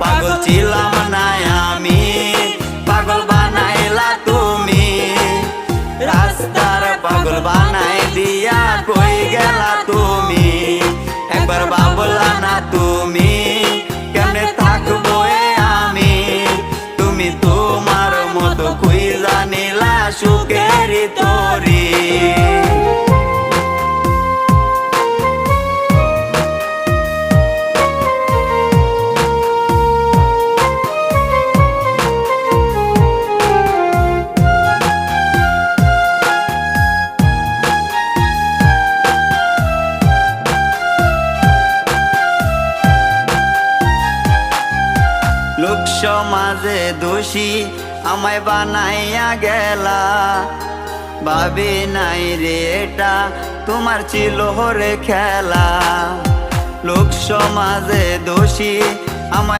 পাগল ছিলাম না আমি, পাগল বানাইলা তুমি। রাস্তার পাগল বানাই দিয়া কই গেলা তুমি। একবার ভাবলা না তুমি কেমনে থাকবো আমি। তুমি তোমার মতো খুঁজা নিলা সুখের তরি। লোক সমাজে দোষী আমায় বানাইয়া গেলা। ভাবি নাই রে এটা তোমার ছিল রে খেলা। লোক সমাজে দোষী আমায়